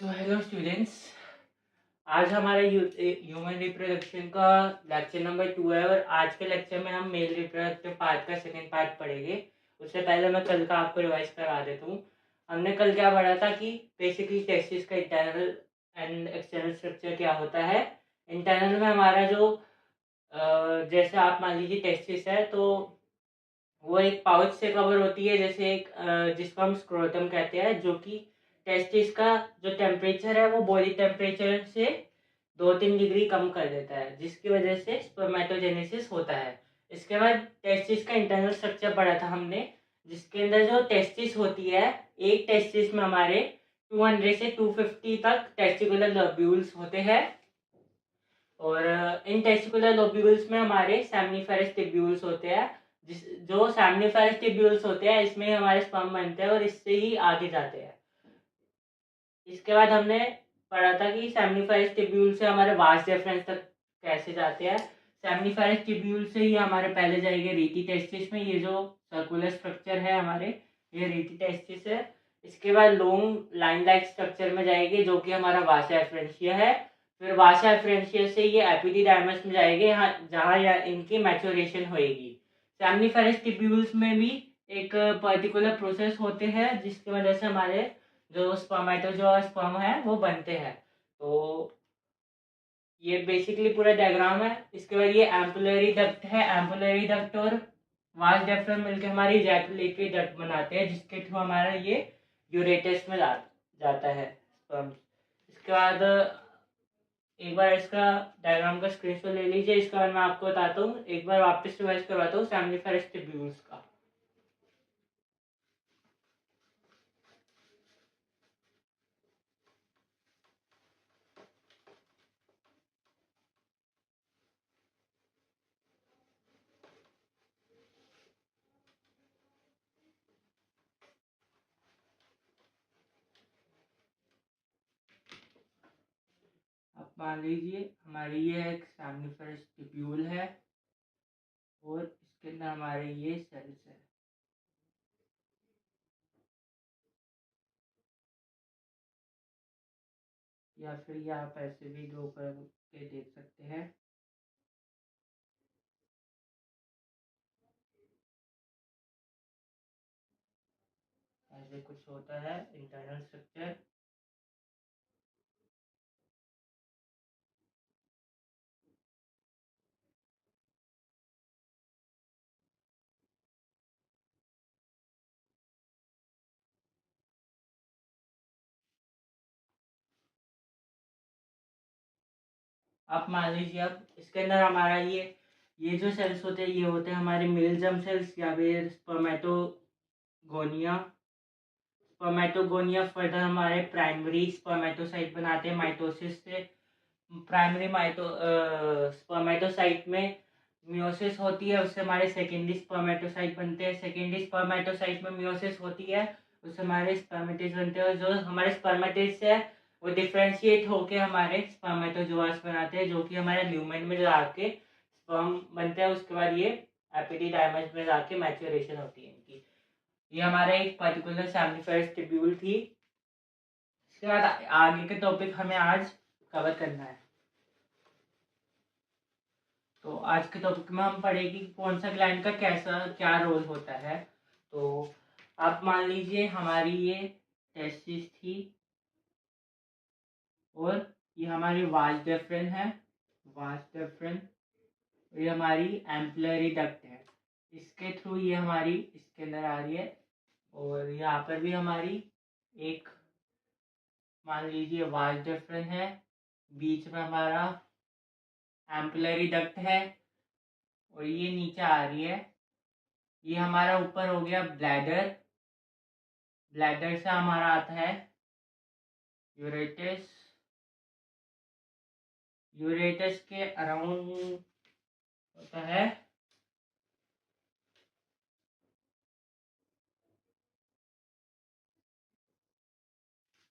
Hello students. आज हमारे human reproduction का लेक्चर नंबर 2 है और आज के लेक्चर में हम मेल रिप्रोडक्टिव पार्ट का सेकंड पार्ट पढ़ेंगे। उससे पहले मैं कल का आपको रिवाइज करा देता हूँ। हमने कल क्या पढ़ा था कि बेसिकली टेस्टिस का इंटरनल एंड एक्सटर्नल स्ट्रक्चर क्या होता है। इंटरनल में हमारा जो जैसे आप मान लीजिए टेस्टिस है तो वो एक पाउच से कवर होती है, जैसे एक जिसको हम स्क्रोटम कहते हैं, जो कि टेस्टिस का जो टेम्परेचर है वो बॉडी टेम्परेचर से 2-3 डिग्री कम कर देता है, जिसकी वजह से स्पर्मेटोजेनेसिस होता है। इसके बाद टेस्टिस का इंटरनल स्ट्रक्चर पढ़ा था हमने, जिसके अंदर जो टेस्टिस होती है, एक टेस्टिस में हमारे 200 से 250 तक टेस्टिकुलर लोब्यूल्स होते हैं और इन टेस्टिकुलर लोब्यूल्स में हमारे सेमनीफेरस टिब्यूल्स होते हैं। जो सेमनीफेरस टिब्यूल्स होते हैं इसमें हमारे स्पर्म बनते हैं और इससे ही आगे जाते हैं। इसके बाद हमने पढ़ा था कि सेमनीफेरस टिब्यूल से हमारे वास डिफरेंस तक कैसे जाते हैं। सेमनीफेरस टिब्यूल से ही हमारे पहले जाएंगे रीटी टेस्टिस में, ये जो सर्कुलर स्ट्रक्चर है हमारे, ये रीटी टेस्टिस है। इसके बाद लॉन्ग लाइन लाइक स्ट्रक्चर में जाएंगे जो कि हमारा वासा एफरेंशिया है। फिर वासा एफरेंशिया से ये एपिडिडाइमस में जाएंगे, यहाँ जहाँ इनकी मैच्योरेशन होएगी। सेमनीफेरस टिब्यूल्स में भी एक पर्टिकुलर प्रोसेस होते हैं जिसकी वजह से हमारे जो स्पर्मेटोजोआ स्पर्म है वो बनते हैं। तो ये बेसिकली पूरा डायग्राम है। इसके बाद ये एम्पुलरी डक्ट है। एम्पुलरी डक्ट और वास डिफ्रम मिलकर हमारी इजैकुलेटरी डक्ट बनाते हैं, जिसके थ्रू हमारा ये यूरेटस में जाता है स्पर्म। इसके बाद एक बार इसका डायग्राम का स्क्रीनशॉट ले लीजिए। इसके बाद मैं आपको बताता हूँ, एक बार वापस रिवाइज करवाता हूँ सेमनीफेरस टिब्यूल्स का। अब मान लीजिए हमारी ये एक सेमनीफेरस टिब्यूल है और इसके अंदर हमारे ये सेल्स है। या फिर ये आप ऐसे भी ड्रॉ करके देख सकते हैं। ऐसे कुछ होता है इंटरनल स्ट्रक्चर। आप मान लीजिए अब इसके अंदर हमारा ये जो सेल्स होते हैं ये होते हैं हमारे मेल जर्म सेल्स या फिर स्पर्मेटोगोनिया। स्पर्मेटोगोनिया फर्दर हमारे प्राइमरी स्पर्मेटोसाइट बनाते हैं माइटोसिस से। प्राइमरी स्पर्मेटोसाइट में मियोसिस होती है, उससे हमारे सेकेंडरी स्पर्मेटोसाइट बनते हैं। सेकेंडरी स्पर्मेटोसाइट में मियोसिस होती है, उससे हमारे स्पर्मेटिड्स बनते हैं और जो हमारे स्पर्मेटिड्स है वो डिफ्रेंशिएट होके हमारे स्पर्मेटोजोआस बनाते हैं, जो कि हमारे ल्यूमेन में जाके स्पर्म बनते हैं। उसके बाद ये एपिडिडाइमस में जाके मैच्योरेशन होती है इनकी। ये हमारा एक पर्टिकुलर सेमनीफेरस टिब्यूल थी। इसके बाद आगे के टॉपिक हमें आज कवर करना है। तो आज के टॉपिक में हम पढ़ेंगे कि कौन सा ग्लैंड का कैसा क्या रोल होता है। तो आप मान लीजिए हमारी ये टेस्टिस थी और ये हमारी वाज डेफरेन है। वाज डेफरेन, ये हमारी एम्पलरी डक्ट है, इसके थ्रू ये हमारी इसके अंदर आ रही है। और यहाँ पर भी हमारी एक मान लीजिए वाज डेफरेन है, बीच में हमारा एम्पलरी डक्ट है और ये नीचे आ रही है। ये हमारा ऊपर हो गया ब्लैडर। ब्लैडर से हमारा आता है यूरेटस। यूरेटस के अराउंड होता है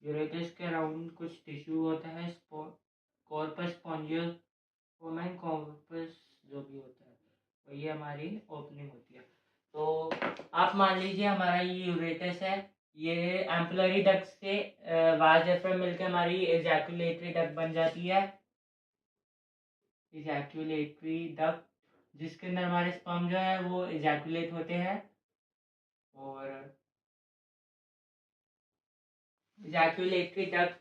यूरेटस के अराउंड कुछ टिश्यू होता है, कॉर्पस स्पॉन्जियोफोरम एंड कॉर्पस जो भी होता है, तो ये हमारी ओपनिंग होती है। तो आप मान लीजिए हमारा ये यूरेटस है, ये एम्पुलरी डक्ट से वाज एफर मिलकर हमारी एजैकुलेटरी डक्ट बन जाती है। एजैकुलेटरी डक्ट जिसके अंदर हमारे स्पर्म जो है वो एजैकुलेट होते हैं और एजैकुलेटरी डक्ट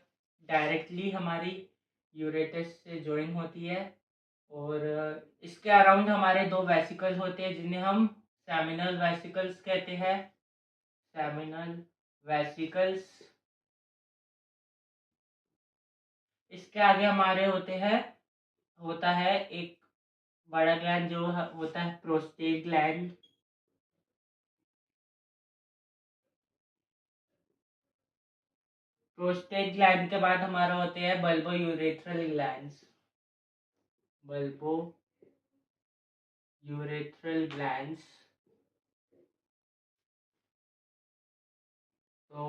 डायरेक्टली हमारी यूरेटस से ज्वाइन होती है और इसके अराउंड हमारे दो वेसिकल्स होते हैं जिन्हें हम सेमिनल वेसिकल्स कहते हैं। Seminal vesicles. इसके आगे हमारे होता है एक बड़ा ग्लैंड जो होता है प्रोस्टेट ग्लैंड। प्रोस्टेट ग्लैंड के बाद हमारा होते हैं bulbo urethral glands. Bulbo urethral glands. तो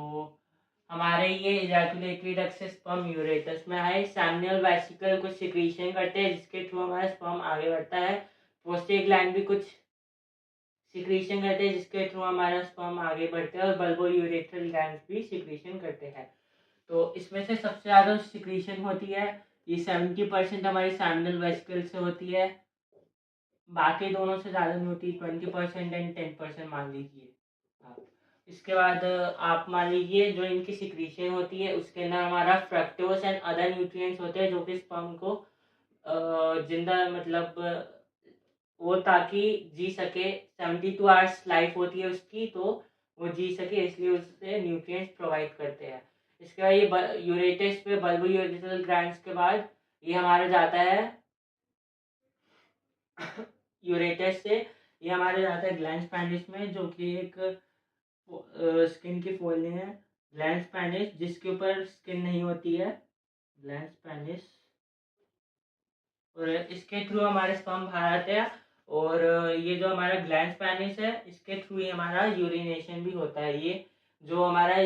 हमारे ये इजैकुलेटरी डक्ट से स्पर्म यूरेटस में आए, सेमिनल वेसिकल कुछ सिक्रीशन करते हैं जिसके थ्रू हमारा स्पर्म आगे बढ़ता है। प्रोस्टेट ग्लैंड भी कुछ सिक्रीशन करते हैं जिसके थ्रू हमारा स्पर्म आगे बढ़ता है और बल्बो यूरेथ्रल ग्लैंड्स भी सिक्रीशन करते हैं। तो इसमें से सबसे ज़्यादा सिक्रीशन होती है ये 70% हमारी सेमिनल वेसिकल से होती है, बाकी दोनों से ज़्यादा नहीं होती, 20% एंड 10% मान लीजिए आप। इसके बाद आप मान लीजिए जो इनकी सिक्रीशन होती है उसके अंदर हमारा फ्रक्टोज एंड अदर न्यूट्रिएंट्स होते हैं जो कि स्पर्म को जिंदा मतलब वो ताकि जी सके। 72 आवर्स लाइफ होती है उसकी, तो वो जी सके इसलिए उससे न्यूट्रिएंट्स प्रोवाइड करते हैं। इसके बाद ये यूरेटस पे बल्बो यूरेथ्रल ग्लैंड्स के बाद ये हमारा जाता है यूरेटस से ये हमारे जाता है ग्लैंड पैनिस में, जो कि एक स्किन की फोल्ड है। ग्लैंड पैनिस जिसके ऊपर स्किन नहीं होती है, ग्लैंड पैनिस। और इसके थ्रू हमारे स्पर्म बाहर आते हैं और ये जो हमारा ग्लैंड पैनिस है इसके थ्रू ही हमारा यूरिनेशन भी होता है। ये जो हमारा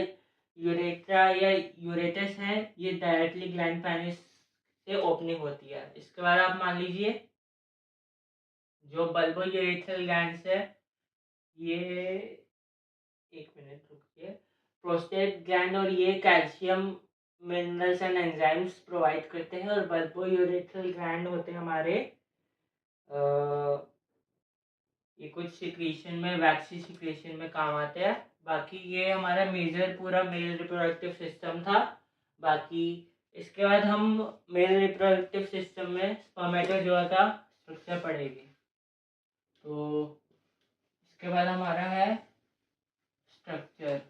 यूरेट्रा या यूरेटस है ये डायरेक्टली ग्लैंड पैनिस से ओपनिंग होती है। इसके बाद आप मान लीजिए जो बल्बो यूरेथ्रल ग्लैंड्स है ये, एक मिनट रुकिए, प्रोस्टेट ग्लैंड और ये calcium minerals and enzymes provide करते हैं और बल्बो यूरेथ्रल ग्लैंड होते हैं हमारे ये कुछ सिक्रीशन में वैक्सी सिक्रीशन में काम आते हैं। बाकी ये हमारा मेजर पूरा मेल रिप्रोडक्टिव सिस्टम था। बाकी इसके बाद हम मेल रिप्रोडक्टिव सिस्टम में स्पर्मेटोजोआ का स्ट्रक्चर पढ़ेंगे। तो इसके बाद हमारा है स्ट्रक्चर।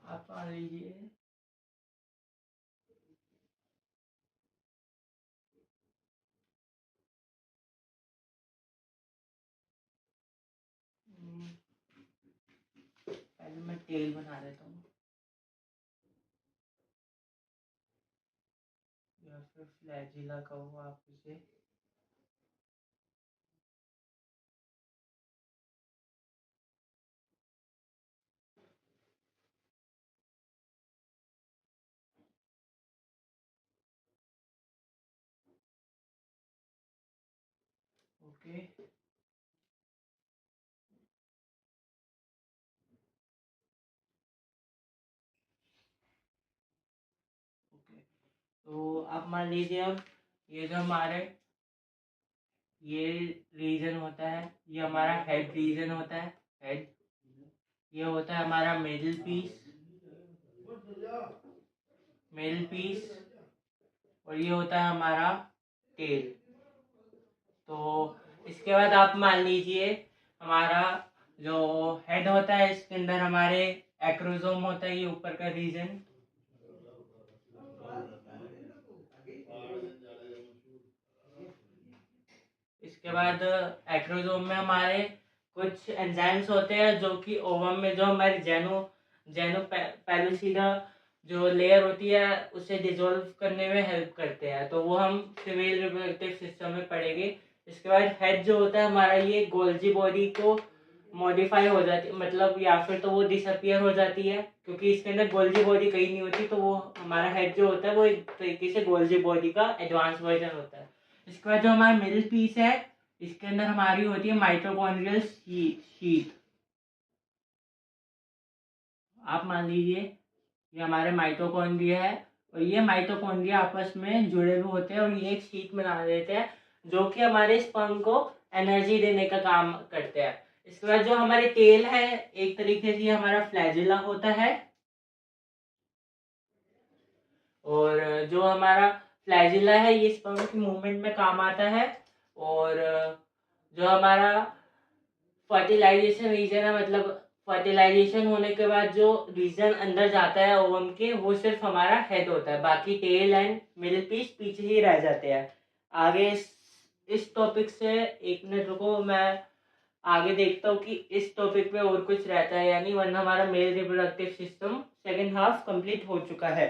आप मान लीजिए पहले मैं टेल बना देता हूँ या फिर फ्लैजिला कहो आप इसे। Okay okay. तो आप मान लीजिए अब ये जो हमारे ये रीजन होता है ये हमारा हेड रीजन होता है। हेड ये होता है हमारा मिडिल पीस, मिडिल पीस, और ये होता है हमारा टेल। तो इसके बाद आप मान लीजिए हमारा जो हेड होता है इसके अंदर हमारे एक्रोसोम होता है, ये ऊपर का रीजन। इसके बाद एक्रोसोम में हमारे कुछ एंजाइम्स होते हैं जो कि ओवम में जो हमारे जेनो पेलुसिडा जो लेयर होती है उसे डिसॉल्व करने में हेल्प करते हैं। तो वो हम फीमेल रिप्रोडक्टिव सिस्टम में पढ़ेंगे। इसके बाद हेड जो होता है हमारा ये गोल्जी बॉडी को मॉडिफाई हो जाती है, मतलब या फिर तो वो डिसअपियर हो जाती है, क्योंकि इसके अंदर गोल्जी बॉडी कहीं नहीं होती। तो वो हमारा हेड जो होता है वो एक तरीके से गोल्जी बॉडी का एडवांस वर्जन होता है। इसके बाद जो हमारा मिडिल पीस है, इसके अंदर हमारी होती है माइटोकॉन्ड्रियल शीट। आप मान लीजिए ये हमारे माइटोकॉन्ड्रिया है, और ये माइटोकॉन्ड्रिया आपस में जुड़े हुए होते हैं और ये एक शीट बना देते हैं, जो कि हमारे स्पर्म को एनर्जी देने का काम करते हैं। इसके बाद जो हमारे टेल है, एक तरीके से हमारा फ्लैजिला होता है, और जो हमारा फ्लैजिला है ये स्पर्म की मूवमेंट में काम आता है। और जो हमारा फर्टिलाइजेशन रीजन है, मतलब फर्टिलाइजेशन होने के बाद जो रीजन अंदर जाता है ओवम के, वो सिर्फ हमारा हेड होता है, बाकी टेल एंड मिडिल पीस पीछे ही रह जाते हैं। आगे इस टॉपिक से एक मिनट रुको, मैं आगे देखता हूँ कि इस टॉपिक पे और कुछ रहता है या नहीं, वरना हमारा male reproductive system second half complete हो चुका है।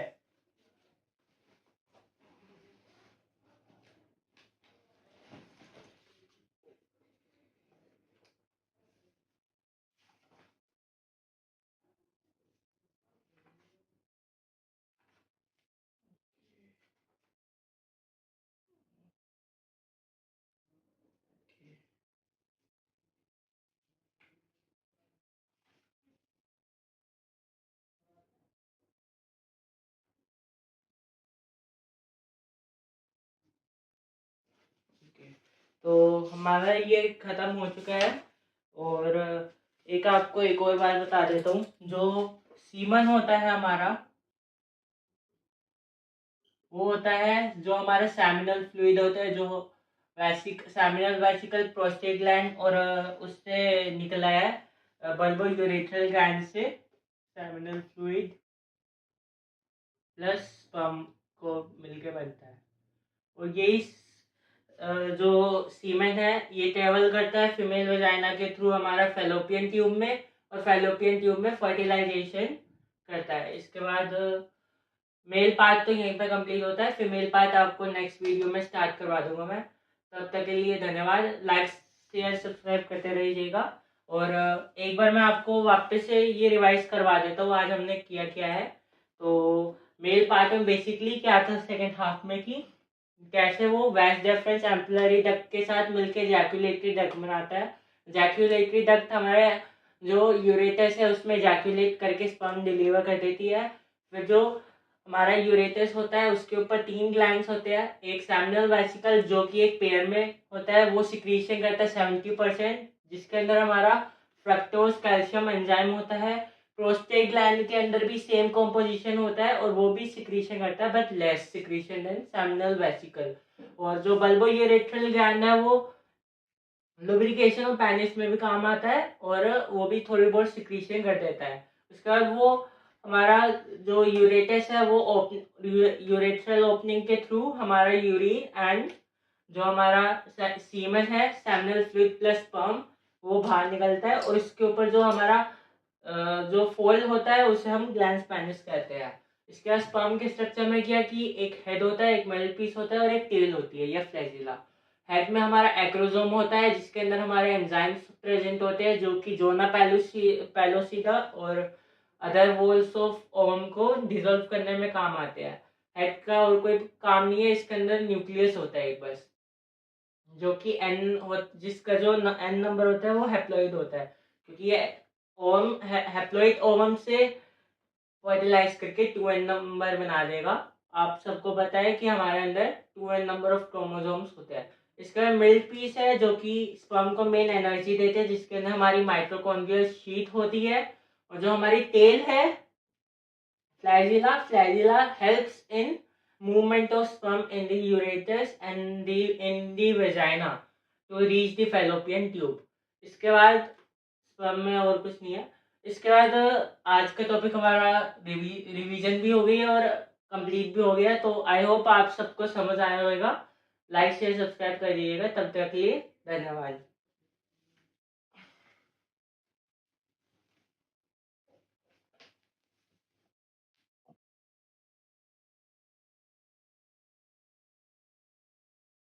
तो हमारा ये खत्म हो चुका है। और एक आपको एक और बात बता देता हूँ, जो सीमन होता है हमारा, वो होता है जो हमारा सैमिनल फ्लूइड होता है, जो सैमिनल वेसिकल प्रोस्टेट ग्लैंड और उससे निकला है बल्बो यूरेथ्रल ग्लैंड से सैमिनल फ्लूइड प्लस स्पर्म को मिलके बनता है। और यही जो सीमेन है ये ट्रेवल करता है फीमेल वजाइना के थ्रू हमारा फेलोपियन ट्यूब में, और फेलोपियन ट्यूब में फर्टिलाइजेशन करता है। इसके बाद मेल पार्ट तो यहीं पे कंप्लीट होता है, फीमेल पार्ट आपको नेक्स्ट वीडियो में स्टार्ट करवा दूंगा मैं। तब तक के लिए धन्यवाद, लाइक शेयर सब्सक्राइब करते रहिएगा। और एक बार मैं आपको वापस से ये रिवाइज करवा देता हूँ आज हमने किया क्या है। तो मेल पार्ट में बेसिकली क्या था सेकेंड हाफ में, कि कैसे वो वैस डेफरेंस एम्पलरी डक्ट के साथ मिलकर जैक्यूलेटरी डक्ट बनाता है। जैक्यूलेटरी डक्ट हमारे जो यूरेटस है उसमें जैक्यूलेट करके स्पर्म डिलीवर कर देती है। फिर जो हमारा यूरेटस होता है उसके ऊपर 3 ग्लैंड्स होते हैं, एक सेमिनल वेसिकल जो कि एक पेयर में होता है, वो सिक्रीशन करता है 70%, जिसके अंदर हमारा फ्रक्टोज कैल्शियम एंजाइम होता है। प्रोस्टेट ग्लैंड के अंदर भी सेम कॉम्पोजिशन होता है और वो भी सिक्रीशन करता है, but less secretion than seminal vesicle. और जो बल्बो यूरेथ्रल ग्लैंड है वो लुब्रिकेशन और पैनिस में भी काम आता है, और वो भी थोड़ी बहुत सिक्रीशन कर देता है। उसके बाद वो हमारा जो यूरेटस है वो यूरेथ्रल ओपनिंग के थ्रू हमारा यूरिन एंड जो हमारा सीमन है सेमिनल फ्लूइड प्लस स्पर्म वो बाहर निकलता है। और इसके ऊपर जो हमारा जो फोल्ड होता है उसे हम ग्लैंड्स पेनिस कहते हैं। इसके बाद स्पर्म के स्ट्रक्चर में क्या कि एक हेड होता है, एक मिडिल पीस होता है और एक टेल होती है या फ्लैजिला। हेड में हमारा एक्रोजोम होता है जिसके अंदर हमारे एंजाइम्स प्रेजेंट होते हैं, जो कि जोना पेलोसिटा और अदर वॉल्स ऑफ ओवम को डिसॉल्व करने में काम आते हैं। हेड का और कोई काम नहीं है, इसके अंदर न्यूक्लियस होता है एक बस, जो कि जिसका जो एन नंबर होता है वो हैप्लॉइड होता है, क्योंकि ये ओवम हैप्लॉइड ओवम से फर्टिलाइज करके 2n नंबर बना देगा। आप सबको पता है कि हमारे अंदर 2n नंबर ऑफ क्रोमोसोम्स होते हैं। इसके बाद मिडिल पीस है जो कि स्पर्म को मेन एनर्जी देते हैं, जिसके अंदर हमारी माइटोकॉन्ड्रियल शीट होती है। और जो हमारी टेल है flagella helps in movement of sperm in the ureters and in the vagina to reach the fallopian tube। इसके बाद स्पर्म में और कुछ नहीं है। इसके बाद आज का टॉपिक हमारा रिवीजन भी हो गई है और कंप्लीट भी हो गया, तो आई होप आप सबको समझ आया होगा। लाइक शेयर सब्सक्राइब कर दीजिएगा। तब तक के लिए धन्यवाद।